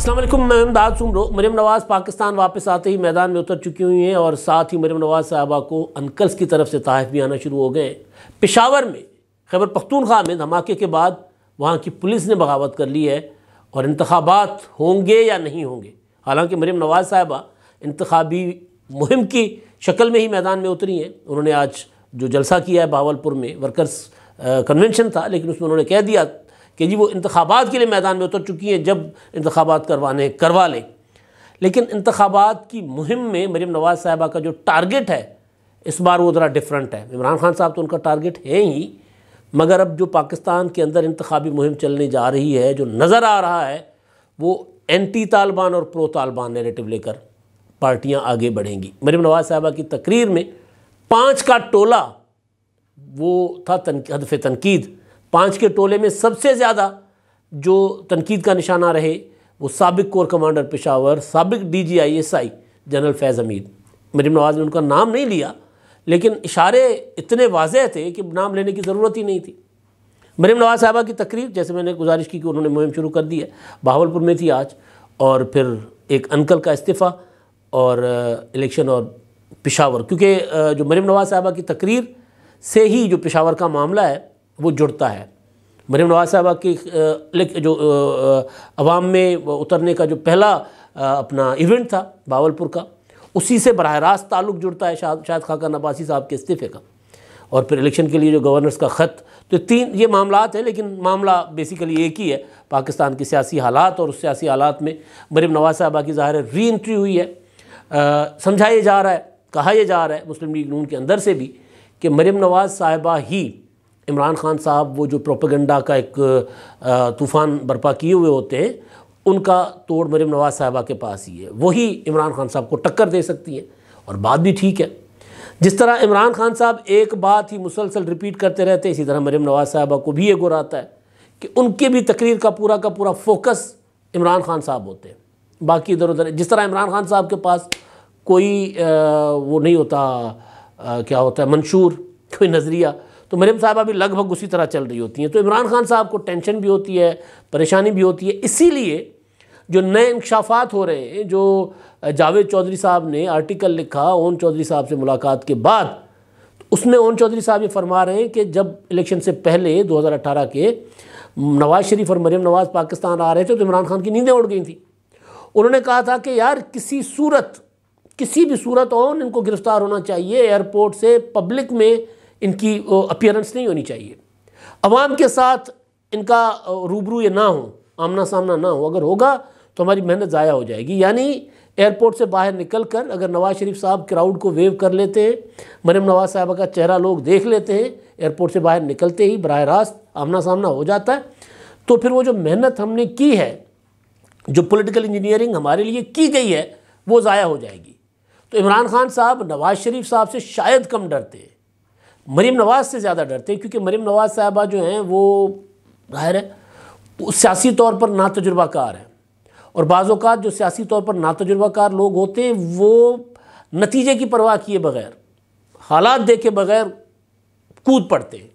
السلام علیکم، میں امداد سمرو۔ مریم نواز پاکستان واپس آتے ہی میدان میں اتر چکی ہوئی ہیں اور ساتھ ہی مریم نواز صاحبہ کو انکلز کی طرف سے تحائف بھی آنا شروع ہو گئے ہیں۔ پشاور میں خیبر پختونخوا میں دھماکے کے بعد وہاں کی پولیس نے بغاوت کر لی ہے اور انتخابات ہوں گے یا نہیں ہوں گے۔ حالانکہ مریم نواز صاحبہ انتخابی مہم کی شکل میں ہی میدان میں اتری ہیں۔ انہوں نے آج جو جلسہ کیا ہے بہاولپور میں، ورکرز کنونشن تھا، لیکن اس میں انہوں نے کہہ دیا کہ جی وہ انتخابات کے لیے میدان میں اتر چکی ہیں، جب انتخابات کروانے کروا لیں۔ لیکن انتخابات کی مہم میں مریم نواز صاحبہ کا جو ٹارگٹ ہے اس بار وہ ذرا ڈیفرنٹ ہے۔ عمران خان صاحب تو ان کا ٹارگٹ ہے ہی، مگر اب جو پاکستان کے اندر انتخابی مہم چلنے جا رہی ہے، جو نظر آ رہا ہے وہ اینٹی طالبان اور پرو طالبان نیریٹو لے کر پارٹیاں آگے بڑھیں گی۔ مریم نواز صاحبہ کی تقریر میں 5 کا ٹولہ وہ تھا ہدف تنقید۔ 5 کے ٹولے میں سب سے زیادہ جو تنقید کا نشانہ رہے وہ سابق کور کمانڈر پشاور، سابق DGI جنرل فیض حمید۔ مریم نواز نے ان کا نام نہیں لیا، لیکن اشارے اتنے واضح تھے کہ نام لینے کی ضرورت ہی نہیں تھی۔ مریم نواز صاحبہ کی تقریر، جیسے میں نے گزارش کی کہ انہوں نے مہم شروع کر دی ہے، بہاولپور میں تھی آج، اور پھر ایک انکل کا استعفیٰ اور الیکشن اور پشاور، کیونکہ جو مریم نواز صاحبہ کی تقریر سے ہی جو پشاور کا معاملہ ہے وہ جڑتا ہے۔ مریم نواز صاحبہ کی جو عوام میں اترنے کا جو پہلا اپنا ایونٹ تھا بہاولپور کا، اسی سے براہ راست تعلق جڑتا ہے شاہد خاقان عباسی صاحب کے استعفے کا، اور پھر الیکشن کے لیے جو گورنرز کا خط۔ تو 3 یہ معاملات ہیں، لیکن معاملہ بیسیکلی ایک ہی ہے، پاکستان کے سیاسی حالات، اور اس سیاسی حالات میں مریم نواز صاحبہ کی ظاہر ری انٹری ہوئی ہے۔ سمجھایا جا رہا ہے، کہا یہ جا رہا ہے مسلم لیگ نون کے اندر سے بھی کہ مریم نواز صاحبہ ہی عمران خان صاحب وہ جو پروپیگنڈا کا ایک طوفان برپا کیے ہوئے ہوتے ہیں، ان کا توڑ مریم نواز صاحبہ کے پاس ہی ہے۔ وہی عمران خان صاحب کو ٹکر دے سکتی ہیں، اور بات بھی ٹھیک ہے۔ جس طرح عمران خان صاحب ایک بات ہی مسلسل ریپیٹ کرتے رہتے، اسی طرح مریم نواز صاحبہ کو بھی یہ گر آتا ہے کہ ان کے بھی تقریر کا پورا فوکس عمران خان صاحب ہوتے ہیں۔ باقی ادھر ادھر، جس طرح عمران خان صاحب کے پاس کوئی وہ نہیں ہوتا، کیا ہوتا ہے، منشور، کوئی نظریہ، تو مریم صاحبہ بھی لگ بھگ اسی طرح چل رہی ہوتی ہیں۔ تو عمران خان صاحب کو ٹینشن بھی ہوتی ہے، پریشانی بھی ہوتی ہے۔ اسی لیے جو نئے انکشافات ہو رہے ہیں، جو جاوید چودھری صاحب نے آرٹیکل لکھا اون چودھری صاحب سے ملاقات کے بعد، اس میں اون چودھری صاحب یہ فرما رہے ہیں کہ جب الیکشن سے پہلے 2018 کے نواز شریف اور مریم نواز پاکستان آ رہے تھے تو عمران خان کی نیندیں اڑ گئی تھیں۔ انہوں نے کہا تھا کہ یار کسی بھی صورت اون ان کو گرفتار ہونا چاہیے، ایئرپورٹ سے پبلک میں ان کی اپیرنس نہیں ہونی چاہیے، عوام کے ساتھ ان کا روبرو یہ نہ ہو، آمنا سامنا نہ ہو، اگر ہوگا تو ہماری محنت ضائع ہو جائے گی۔ یعنی ایئرپورٹ سے باہر نکل کر اگر نواز شریف صاحب کراؤڈ کو ویو کر لیتے ہیں، مریم نواز صاحبہ کا چہرہ لوگ دیکھ لیتے ہیں، ایئرپورٹ سے باہر نکلتے ہی براہ راست آمنا سامنا ہو جاتا ہے، تو پھر وہ جو محنت ہم نے کی ہے، جو پولیٹیکل انجینئرنگ ہمارے لیے کی گئی ہے، وہ ضائع ہو جائے گی۔ تو عمران خان صاحب نواز شریف صاحب سے شاید کم ڈرتے ہیں، مریم نواز سے زیادہ ڈرتے ہیں، کیونکہ مریم نواز صاحبہ جو ہیں وہ ظاہر ہے وہ سیاسی طور پر ناتجربہ کار ہیں، اور بعض اوقات جو سیاسی طور پر ناتجربہ کار لوگ ہوتے ہیں وہ نتیجے کی پرواہ کیے بغیر، حالات دیکھے بغیر کود پڑتے ہیں۔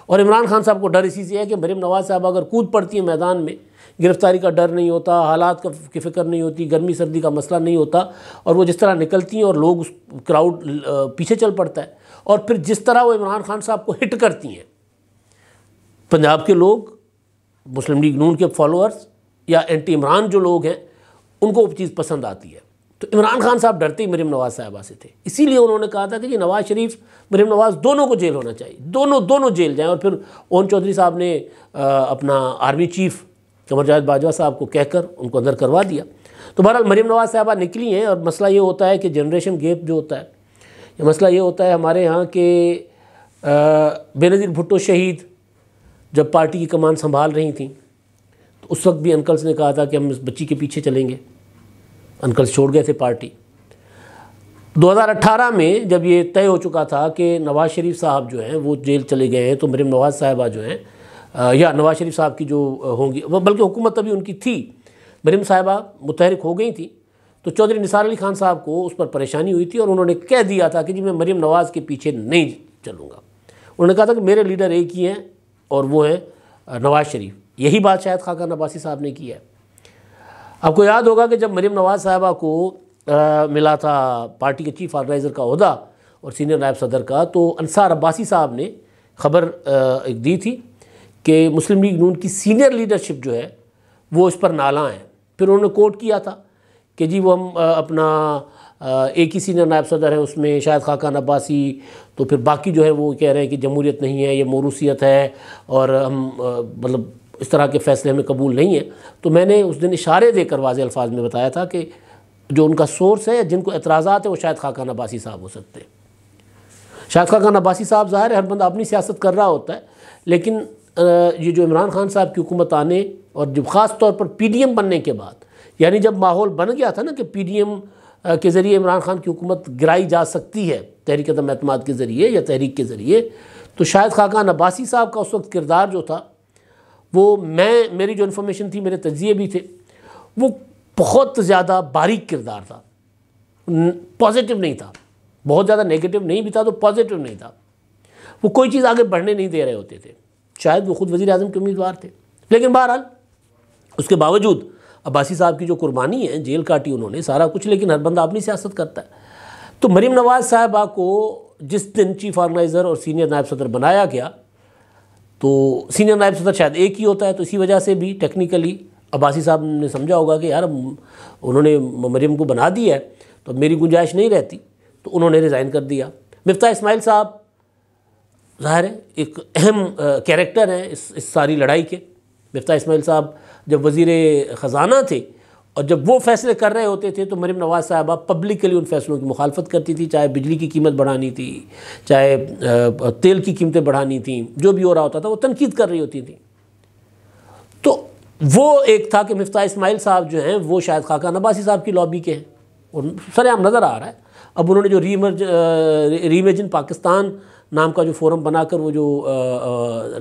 اور عمران خان صاحب کو ڈر اسی سے ہے کہ مریم نواز صاحبہ اگر کود پڑتی ہیں میدان میں، گرفتاری کا ڈر نہیں ہوتا، حالات کی فکر نہیں ہوتی، گرمی سردی کا مسئلہ نہیں ہوتا، اور وہ جس طرح نکلتی ہیں اور لوگ اس کراؤڈ پیچھے چل پڑتا ہے، اور پھر جس طرح وہ عمران خان صاحب کو ہٹ کرتی ہیں، پنجاب کے لوگ، مسلم لیگ نون کے فالوورز یا اینٹی عمران جو لوگ ہیں، ان کو وہ چیز پسند آتی ہے۔ تو عمران خان صاحب ڈرتے ہی مریم نواز صاحبہ سے تھے، اسی لیے انہوں نے کہا تھا کہ یہ نواز شریف مریم نواز دونوں کو جیل ہونا چاہیے، دونوں جیل جائیں، اور پھر اون چودھری صاحب نے اپنا آرمی چیف قمر جاوید باجوہ صاحب کو کہہ کر ان کو اندر کروا دیا۔ تو بہرحال مریم نواز صاحبہ نکلی ہیں، اور مسئلہ یہ ہوتا ہے کہ جنریشن گیپ جو ہوتا ہے، یہ مسئلہ یہ ہوتا ہے ہمارے ہاں کہ بے نظیر بھٹو شہید جب پارٹی کی کمان سنبھال رہی تھیں تو اس وقت بھی انکلز نے کہا تھا کہ ہم اس بچی کے پیچھے چلیں گے، انکلز چھوڑ گئے تھے پارٹی۔ 2018 میں جب یہ طے ہو چکا تھا کہ نواز شریف صاحب جو ہیں وہ جیل چلے گئے ہیں، تو مریم نواز صاحبہ جو ہیں یا نواز شریف صاحب کی جو ہوں گی، وہ بلکہ حکومت ابھی ان کی تھی، مریم صاحبہ متحرک ہو گئی تھیں، تو چودھری نثار علی خان صاحب کو اس پر پریشانی ہوئی تھی، اور انہوں نے کہہ دیا تھا کہ جی میں مریم نواز کے پیچھے نہیں چلوں گا۔ انہوں نے کہا تھا کہ میرے لیڈر ایک ہی ہیں اور وہ ہیں نواز شریف۔ یہی بات شاید خاقان عباسی صاحب نے کی ہے۔ آپ کو یاد ہوگا کہ جب مریم نواز صاحبہ کو ملا تھا پارٹی کے چیف آرگنائزر کا عہدہ اور سینئر نائب صدر کا، تو انصار عباسی صاحب نے خبر ایک دی تھی کہ مسلم لیگ نون کی سینئر لیڈرشپ جو ہے وہ اس پر نالاں ہے۔ پھر انہوں نے کوٹ کیا تھا کہ جی وہ ہم اپنا ایک ہی سینئر نائب صدر ہے، اس میں شاہد خاقان عباسی، تو پھر باقی جو ہے وہ کہہ رہے ہیں کہ جمہوریت نہیں ہے، یہ موروثیت ہے، اور ہم مطلب اس طرح کے فیصلے ہمیں قبول نہیں ہیں۔ تو میں نے اس دن اشارے دے کر واضح الفاظ میں بتایا تھا کہ جو ان کا سورس ہے، جن کو اعتراضات ہیں، وہ شاہد خاقان عباسی صاحب ہو سکتے ہیں۔ شاہد خاقان عباسی صاحب، ظاہر ہے ہر بندہ اپنی سیاست کر رہا ہوتا ہے، لیکن یہ جو عمران خان صاحب کی حکومت آنے اور جب خاص طور پر پی ڈی ایم بننے کے بعد، یعنی جب ماحول بن گیا تھا نا کہ پی ڈی ایم کے ذریعے عمران خان کی حکومت گرائی جا سکتی ہے تحریک عدم اعتماد کے ذریعے یا تحریک کے ذریعے، تو شاہد خاقان عباسی صاحب کا اس وقت کردار جو تھا وہ، میری جو انفارمیشن تھی، میرے تجزیے بھی تھے، وہ بہت زیادہ باریک کردار تھا، پازیٹیو نہیں تھا، بہت زیادہ نیگیٹو نہیں بھی تھا تو پازیٹیو نہیں تھا۔ وہ کوئی چیز آگے بڑھنے نہیں دے رہے ہوتے تھے، شاید وہ خود وزیر اعظم کے امیدوار تھے، لیکن بہرحال اس کے باوجود عباسی صاحب کی جو قربانی ہے، جیل کاٹی انہوں نے، سارا کچھ، لیکن ہر بندہ اپنی سیاست کرتا ہے۔ تو مریم نواز صاحبہ کو جس دن چیف آرگنائزر اور سینئر نائب صدر بنایا گیا، تو سینئر نائب صدر شاید ایک ہی ہوتا ہے، تو اسی وجہ سے بھی ٹیکنیکلی عباسی صاحب نے سمجھا ہوگا کہ یار انہوں نے مریم کو بنا دیا ہے تو میری گنجائش نہیں رہتی، تو انہوں نے ریزائن کر دیا۔ مفتاح اسماعیل صاحب ظاہر ہے ایک اہم کیریکٹر ہیں اس ساری لڑائی کے۔ مفتاح اسماعیل صاحب جب وزیر خزانہ تھے اور جب وہ فیصلے کر رہے ہوتے تھے تو مریم نواز صاحبہ پبلکلی ان فیصلوں کی مخالفت کرتی تھی، چاہے بجلی کی قیمت بڑھانی تھی، چاہے تیل کی قیمتیں بڑھانی تھیں، جو بھی ہو رہا ہوتا تھا وہ تنقید کر رہی ہوتی تھیں۔ تو وہ ایک تھا کہ مفتاح اسماعیل صاحب جو ہیں وہ شاہد خاقان عباسی صاحب کی لابی کے ہیں، اور سر عام نظر آ رہا ہے۔ اب انہوں نے جو ری امیجن پاکستان نام کا جو فورم بنا کر وہ جو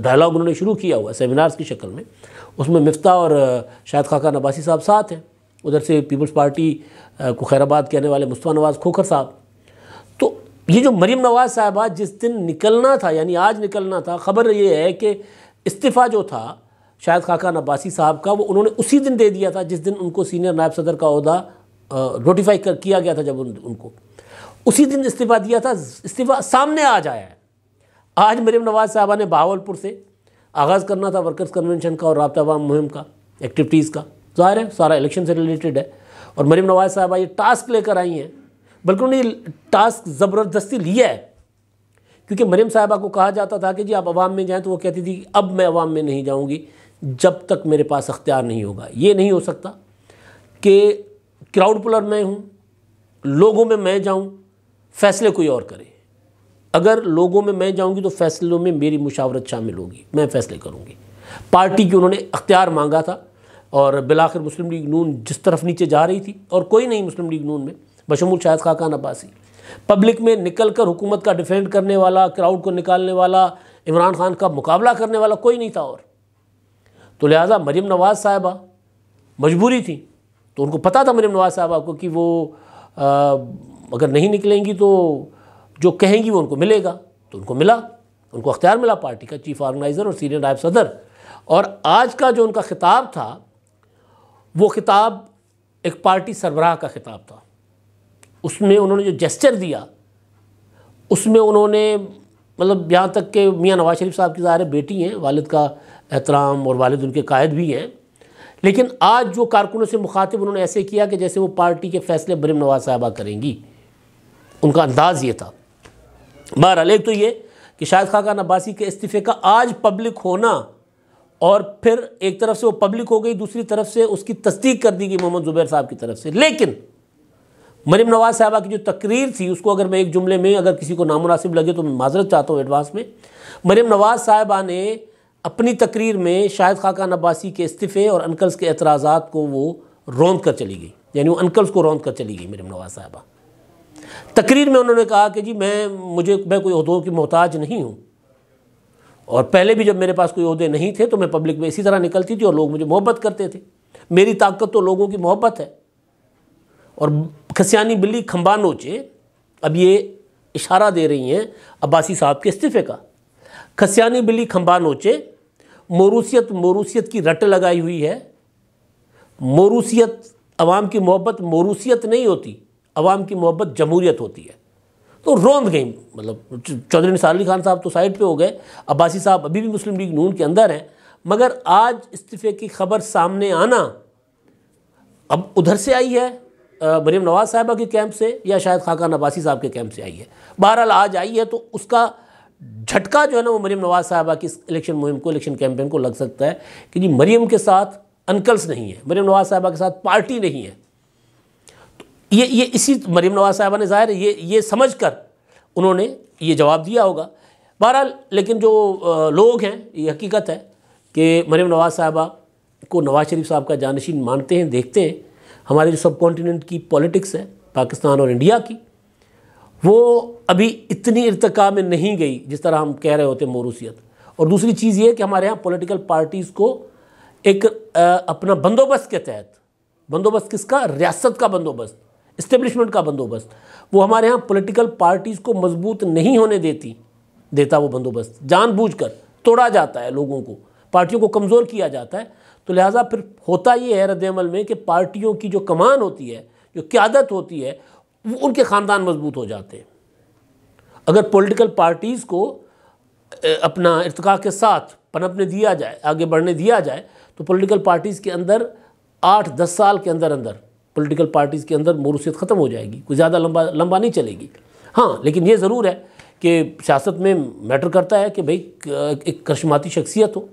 ڈائلاگ انہوں نے شروع کیا ہوا ہے سیمینارز کی شکل میں، اس میں مفتاح اور شاہد خاقان عباسی صاحب ساتھ ہیں، ادھر سے پیپلز پارٹی کو خیر آباد کہنے والے مصطفیٰ نواز کھوکھر صاحب۔ تو یہ جو مریم نواز صاحبہ جس دن نکلنا تھا، یعنی آج نکلنا تھا، خبر یہ ہے کہ استعفیٰ جو تھا شاہد خاقان عباسی صاحب کا، وہ انہوں نے اسی دن دے دیا تھا جس دن ان کو سینئر نائب صدر کا عہدہ نوٹیفائی کیا گیا تھا۔ جب ان کو اسی دن استعفیٰ دیا تھا، استعفیٰ سامنے آ جایا ہے۔ آج مریم نواز صاحبہ نے بہاولپور سے آغاز کرنا تھا ورکرز کنونشن کا اور رابطہ عوام مہم کا، ایکٹیویٹیز کا، ظاہر ہے سارا الیکشن سے ریلیٹڈ ہے، اور مریم نواز صاحبہ یہ ٹاسک لے کر آئی ہیں، بلکہ انہوں نے یہ ٹاسک زبردستی لیا ہے، کیونکہ مریم صاحبہ کو کہا جاتا تھا کہ جی آپ عوام میں جائیں، تو وہ کہتی تھی کہ اب میں عوام میں نہیں جاؤں گی جب تک میرے پاس اختیار نہیں ہوگا۔ یہ نہیں ہو سکتا کہ کراؤڈ پلر میں ہوں، لوگوں میں جاؤں، فیصلے کوئی اور کرے۔ اگر لوگوں میں جاؤں گی تو فیصلوں میں میری مشاورت شامل ہوگی، میں فیصلے کروں گی۔ پارٹی کی انہوں نے اختیار مانگا تھا، اور بالآخر مسلم لیگ نون جس طرف نیچے جا رہی تھی، اور کوئی نہیں مسلم لیگ نون میں بشمول شاہد خاقان عباسی، پبلک میں نکل کر حکومت کا ڈیفینڈ کرنے والا، کراؤڈ کو نکالنے والا، عمران خان کا مقابلہ کرنے والا کوئی نہیں تھا، اور تو لہٰذا مریم نواز صاحبہ مجبوری تھی، تو ان کو پتہ تھا مریم نواز صاحبہ کو کہ وہ اگر نہیں نکلیں گی تو جو کہیں گی وہ ان کو ملے گا، تو ان کو ملا، ان کو اختیار ملا پارٹی کا چیف آرگنائزر اور سینئر نائب صدر۔ اور آج کا جو ان کا خطاب تھا، وہ خطاب ایک پارٹی سربراہ کا خطاب تھا۔ اس میں انہوں نے جو جیسچر دیا، اس میں انہوں نے مطلب یہاں تک کہ میاں نواز شریف صاحب کی ظاہر بیٹی ہیں، والد کا احترام، اور والد ان کے قائد بھی ہیں، لیکن آج جو کارکنوں سے مخاطب انہوں نے ایسے کیا کہ جیسے وہ پارٹی کے فیصلے مریم نواز صاحبہ کریں گی، ان کا انداز یہ تھا۔ بہرحال ایک تو یہ کہ شاہد خاقان عباسی کے استعفے کا آج پبلک ہونا، اور پھر ایک طرف سے وہ پبلک ہو گئی، دوسری طرف سے اس کی تصدیق کر دی گئی محمد زبیر صاحب کی طرف سے۔ لیکن مریم نواز صاحبہ کی جو تقریر تھی، اس کو اگر میں ایک جملے میں، اگر کسی کو نامناسب لگے تو میں معذرت چاہتا ہوں ایڈوانس میں، مریم نواز صاحبہ نے اپنی تقریر میں شاہد خاقان عباسی کے استعفے اور انکلز کے اعتراضات کو وہ روند کر چلی گئی، یعنی وہ انکلز کو روند کر چلی گئی مریم نواز صاحبہ۔ تقریر میں انہوں نے کہا کہ جی میں کوئی عہدوں کی محتاج نہیں ہوں، اور پہلے بھی جب میرے پاس کوئی عہدے نہیں تھے تو میں پبلک میں اسی طرح نکلتی تھی اور لوگ مجھے محبت کرتے تھے، میری طاقت تو لوگوں کی محبت ہے۔ اور کھسیانی بلی کھمبا نوچے، اب یہ اشارہ دے رہی ہیں عباسی صاحب کے استعفے کا، کھسیانی بلی کھمبا نوچے، موروثیت کی رٹ لگائی ہوئی ہے، موروثیت عوام کی محبت موروثیت نہیں ہوتی، عوام کی محبت جمہوریت ہوتی ہے۔ تو روند گئی، مطلب چودھری نثار علی خان صاحب تو سائڈ پہ ہو گئے، عباسی صاحب ابھی بھی مسلم لیگ نون کے اندر ہیں، مگر آج استعفے کی خبر سامنے آنا اب ادھر سے آئی ہے مریم نواز صاحبہ کے کیمپ سے یا شاید خاقان عباسی صاحب کے کیمپ سے آئی ہے، بہرحال آج آئی ہے، تو اس کا جھٹکا جو ہے نا وہ مریم نواز صاحبہ کی الیکشن مہم کو، الیکشن کیمپین کو لگ سکتا ہے کہ جی مریم کے ساتھ انکلس نہیں ہے، مریم نواز صاحبہ کے ساتھ پارٹی نہیں ہے۔ یہ اسی مریم نواز صاحبہ نے ظاہر ہے یہ سمجھ کر انہوں نے یہ جواب دیا ہوگا۔ بہرحال لیکن جو لوگ ہیں، یہ حقیقت ہے کہ مریم نواز صاحبہ کو نواز شریف صاحب کا جانشین مانتے ہیں، دیکھتے ہیں۔ ہمارے جو سب کانٹیننٹ کی پولیٹکس ہے پاکستان اور انڈیا کی، وہ ابھی اتنی ارتقاء میں نہیں گئی جس طرح ہم کہہ رہے ہوتے ہیں موروثیت۔ اور دوسری چیز یہ کہ ہمارے ہاں پولیٹیکل پارٹیز کو ایک اپنا بندوبست کے تحت، بندوبست کس کا؟ ریاست کا بندوبست، اسٹیبلشمنٹ کا بندوبست، وہ ہمارے ہاں پولیٹیکل پارٹیز کو مضبوط نہیں ہونے دیتا وہ بندوبست، جان بوجھ کر توڑا جاتا ہے، لوگوں کو، پارٹیوں کو کمزور کیا جاتا ہے۔ تو لہٰذا پھر ہوتا یہ ہے رد عمل میں کہ پارٹیوں کی جو کمان ہوتی ہے، جو قیادت ہوتی ہے، وہ ان کے خاندان مضبوط ہو جاتے ہیں۔ اگر پولیٹیکل پارٹیز کو اپنا ارتقاء کے ساتھ پنپنے دیا جائے، آگے بڑھنے دیا جائے، تو پولیٹیکل پارٹیز کے اندر 8-10 سال کے اندر پولیٹیکل پارٹیز کے اندر موروثیت ختم ہو جائے گی، کوئی زیادہ لمبا نہیں چلے گی۔ ہاں لیکن یہ ضرور ہے کہ سیاست میں میٹر کرتا ہے کہ بھئی ایک کرشماتی شخصیت ہو،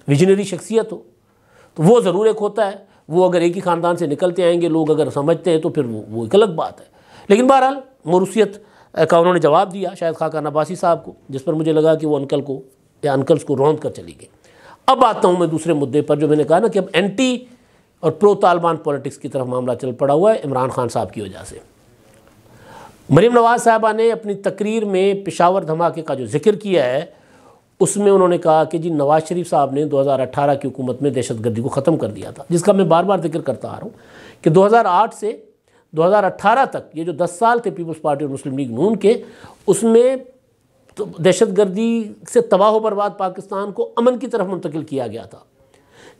ویژنری شخصیت ہو، تو وہ ضرور ایک ہوتا ہے۔ وہ اگر ایک ہی خاندان سے نکلتے آئیں گے، لوگ اگر سمجھتے ہیں تو پھر وہ ایک الگ بات ہے۔ لیکن بہرحال موروثیت کا انہوں نے جواب دیا شاید خاقان عباسی صاحب کو، جس پر مجھے لگا کہ وہ انکلز کو روند کر چلی گئی۔ اب آتا ہوں میں دوسرے مدعے پر، جو میں نے کہا نا کہ اب اینٹی اور پرو طالبان پولیٹکس کی طرف معاملہ چل پڑا ہوا ہے عمران خان صاحب کی وجہ سے۔ مریم نواز صاحبہ نے اپنی تقریر میں پشاور دھماکے کا جو ذکر کیا ہے، اس میں انہوں نے کہا کہ جی نواز شریف صاحب نے 2018 کی حکومت میں دہشت گردی کو ختم کر دیا تھا، جس کا میں بار بار ذکر کرتا آ رہا ہوں کہ 2008 سے 2018 تک یہ جو 10 سال تھے پیپلز پارٹی اور مسلم لیگ نون کے، اس میں دہشت گردی سے تباہ و برباد پاکستان کو امن کی طرف منتقل کیا گیا تھا۔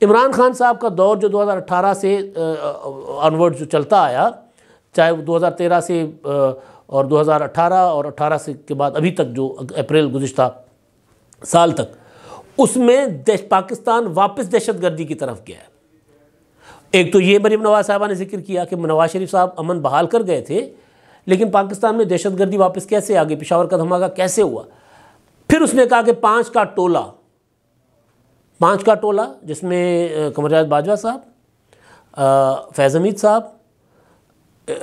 عمران خان صاحب کا دور جو 2018 سے آنورڈ جو چلتا آیا، چاہے وہ 2013 سے اور 2018 اور 18 سے کے بعد ابھی تک جو اپریل گزشتہ سال تک، اس میں پاکستان واپس دہشت گردی کی طرف گیا ہے۔ ایک تو یہ مریم نواز صاحبہ نے ذکر کیا کہ نواز شریف صاحب امن بحال کر گئے تھے، لیکن پاکستان میں دہشت گردی واپس کیسے آگئی، پشاور کا دھماکہ کیسے ہوا۔ پھر اس نے کہا کہ 5 کا ٹولہ جس میں قمر جاوید باجوہ صاحب، فیض حمید صاحب،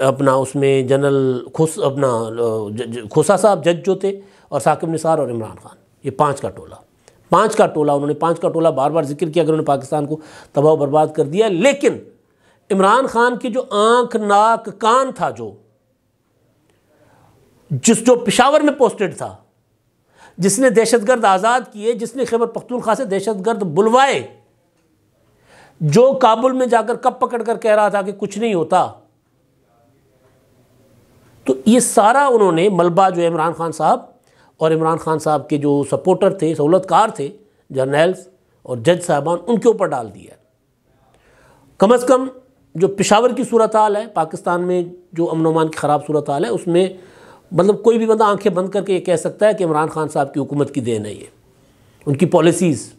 اپنا اس میں جنرل کھوسا صاحب جج جو تھے، اور ثاقب نثار اور عمران خان، یہ 5 کا ٹولہ انہوں نے 5 کا ٹولہ بار بار ذکر کیا کہ انہوں نے پاکستان کو تباہ و برباد کر دیا۔ لیکن عمران خان کی جو آنکھ ناک کان تھا، جو پشاور میں پوسٹڈ تھا، جس نے دہشت گرد آزاد کیے، جس نے خیبر پختونخوا سے دہشت گرد بلوائے، جو کابل میں جا کر کپ پکڑ کر کہہ رہا تھا کہ کچھ نہیں ہوتا، تو یہ سارا انہوں نے ملبہ جو عمران خان صاحب اور عمران خان صاحب کے جو سپورٹر تھے، سہولت کار تھے، جرنیلز اور جج صاحبان، ان کے اوپر ڈال دیا ہے۔ کم از کم جو پشاور کی صورتحال ہے، پاکستان میں جو امن و امان کی خراب صورتحال ہے، اس میں مطلب کوئی بھی بندہ آنکھیں بند کر کے یہ کہہ سکتا ہے کہ عمران خان صاحب کی حکومت کی دین ہے، یہ ان کی پالیسیز،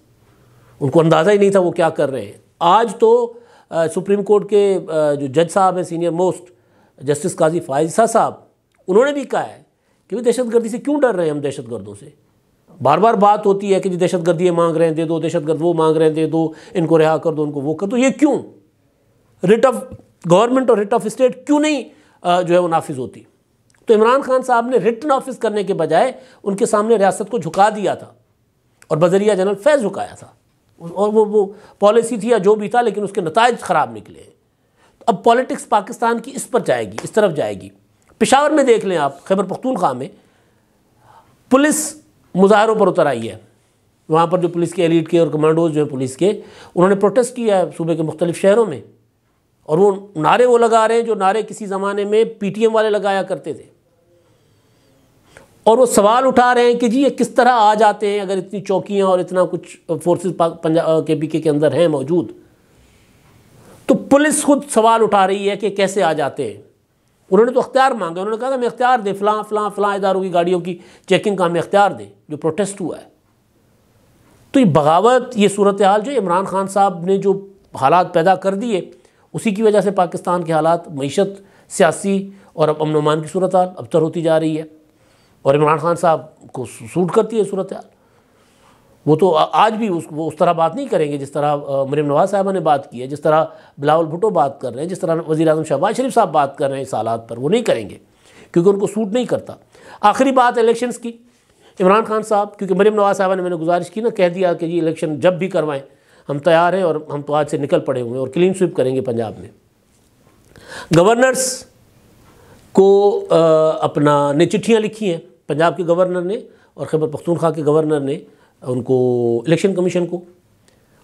ان کو اندازہ ہی نہیں تھا وہ کیا کر رہے ہیں۔ آج تو سپریم کورٹ کے جو جج صاحب ہیں، سینئر موسٹ جسٹس قاضی فائز عیسیٰ صاحب، انہوں نے بھی کہا ہے کہ دہشت گردی سے کیوں ڈر رہے ہیں ہم، دہشت گردوں سے بار بار بات ہوتی ہے کہ جی دہشت گردی مانگ رہے ہیں دے دو، دہشت گرد وہ مانگ رہے ہیں دے دو، ان کو رہا کر دو، ان کو وہ کر دو، یہ کیوں؟ ریٹ آف گورنمنٹ اور ریٹ آف اسٹیٹ کیوں نہیں جو ہے وہ نافذ ہوتی؟ تو عمران خان صاحب نے ریٹ نافذ کرنے کے بجائے ان کے سامنے ریاست کو جھکا دیا تھا، اور بذریعہ جنرل فیض جھکایا تھا، اور وہ پالیسی تھی یا جو بھی تھا، لیکن اس کے نتائج خراب نکلے ہیں۔ اب پولیٹکس پاکستان کی اس پر جائے گی، اس طرف جائے گی۔ پشاور میں دیکھ لیں آپ، خیبر پختونخوا میں پولیس مظاہروں پر اتر آئی ہے، وہاں پر جو پولیس کے ایلیٹ کے اور کمانڈوز جو ہیں پولیس کے، انہوں نے پروٹیسٹ کیا ہے صوبے کے مختلف شہروں میں، اور وہ نعرے وہ لگا رہے ہیں جو نعرے کسی زمانے میں پی ٹی ایم والے لگایا کرتے تھے، اور وہ سوال اٹھا رہے ہیں کہ جی یہ کس طرح آ جاتے ہیں اگر اتنی چوکیاں اور اتنا کچھ فورسز کے پی کے اندر ہیں موجود۔ تو پولیس خود سوال اٹھا رہی ہے کہ کیسے آ جاتے ہیں. انہوں نے تو اختیار مانگا, انہوں نے کہا کہ ہمیں اختیار دیں, فلاں فلاں فلاں اداروں کی گاڑیوں کی چیکنگ کا ہمیں اختیار دیں, جو پروٹیسٹ ہوا ہے. تو یہ بغاوت, یہ صورتحال جو عمران خان صاحب نے جو حالات پیدا کر دیے, اسی کی وجہ سے پاکستان کے حالات, معیشت, سیاسی اور اب امن و امان کی صورتحال ابتر ہوتی جا رہی ہے. اور عمران خان صاحب کو سوٹ کرتی ہے صورتحال. وہ تو آج بھی وہ اس طرح بات نہیں کریں گے جس طرح مریم نواز صاحبہ نے بات کی ہے, جس طرح بلاول بھٹو بات کر رہے ہیں, جس طرح وزیر اعظم شہباز شریف صاحب بات کر رہے ہیں اس حالات پر. وہ نہیں کریں گے کیونکہ ان کو سوٹ نہیں کرتا. آخری بات الیکشنز کی. عمران خان صاحب, کیونکہ مریم نواز صاحبہ نے میں نے گزارش کی نا, کہہ دیا کہ جی الیکشن جب بھی کروائیں ہم تیار ہیں, اور ہم تو آج سے نکل پڑے ہوئے ہیں اور کلین سویپ کریں گے پنجاب میں. گورنرز کو اپنا نے چٹھیاں لکھی ہیں, پنجاب کے گورنر نے اور خیبر پختونخوا کے گورنر نے ان کو الیکشن کمیشن کو,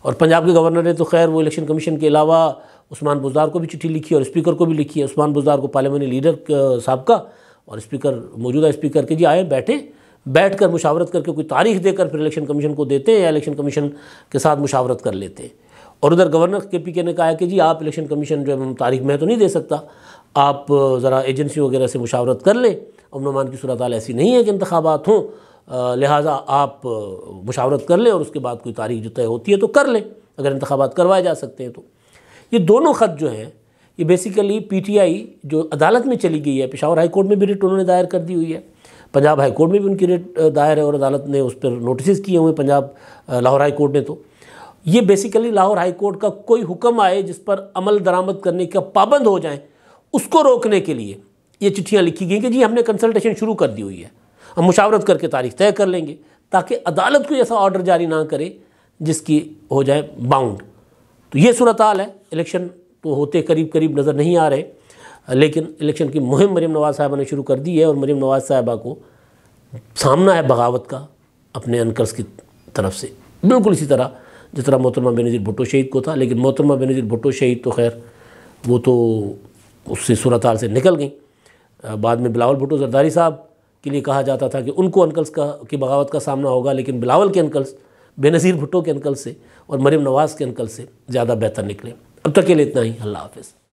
اور پنجاب کے گورنر نے تو خیر وہ الیکشن کمیشن کے علاوہ عثمان بزدار کو بھی چٹھی لکھی اور اسپیکر کو بھی لکھی ہے. عثمان بزدار کو پارلیمانی لیڈر سابقہ اور اسپیکر موجودہ اسپیکر کے جی آئیں بیٹھیں, بیٹھ کر مشاورت کر کے کوئی تاریخ دے کر پھر الیکشن کمیشن کو دیتے ہیں یا الیکشن کمیشن کے ساتھ مشاورت کر لیتے ہیں. اور ادھر گورنر کے پی کے نے کہا ہے کہ جی آپ الیکشن کمیشن جو ہے تاریخ میں تو نہیں دے سکتا, آپ ذرا ایجنسی وغیرہ سے مشاورت کر لیں, امن و امان کی صورتحال ایسی نہیں ہے کہ انتخابات ہوں, لہٰذا آپ مشاورت کر لیں اور اس کے بعد کوئی تاریخ جو طے ہوتی ہے تو کر لیں اگر انتخابات کروائے جا سکتے ہیں تو. یہ دونوں خط جو ہیں یہ بیسیکلی پی ٹی آئی جو عدالت میں چلی گئی ہے, پشاور ہائی کورٹ میں بھی ریٹ انہوں نے دائر کر دی ہوئی ہے, پنجاب ہائی کورٹ میں بھی ان کی ریٹ دائر ہے اور عدالت نے اس پر نوٹسز کیے ہوئے پنجاب لاہور ہائی کورٹ نے. تو یہ بیسیکلی لاہور ہائی کورٹ کا کوئی حکم آئے جس پر عمل درآمد کرنے کا پابند ہو جائیں, اس کو روکنے کے لیے یہ چٹھیاں لکھی گئیں کہ جی ہم نے کنسلٹیشن شروع کر دی ہوئی ہے, ہم مشاورت کر کے تاریخ طے کر لیں گے, تاکہ عدالت کوئی ایسا آرڈر جاری نہ کرے جس کی ہو جائے باؤنڈ. تو یہ صورتحال ہے. الیکشن تو ہوتے قریب قریب نظر نہیں آ رہے, لیکن الیکشن کی مہم مریم نواز صاحبہ نے شروع کر دی ہے, اور مریم نواز صاحبہ کو سامنا ہے بغاوت کا اپنے انکرز کی طرف سے, بالکل اسی طرح جس طرح محترمہ بینظیر بھٹو شہید کو تھا. لیکن محترمہ بینظیر بھٹو شہید تو خیر وہ تو اس سے صورتحال سے نکل گئیں. بعد میں بلاول بھٹو زرداری صاحب کے لیے کہا جاتا تھا کہ ان کو انکلز کی بغاوت کا سامنا ہوگا, لیکن بلاول کے انکلز بینظیر بھٹو کے انکل سے اور مریم نواز کے انکل سے زیادہ بہتر نکلے. اب تک کے لیے اتنا ہی. اللہ حافظ.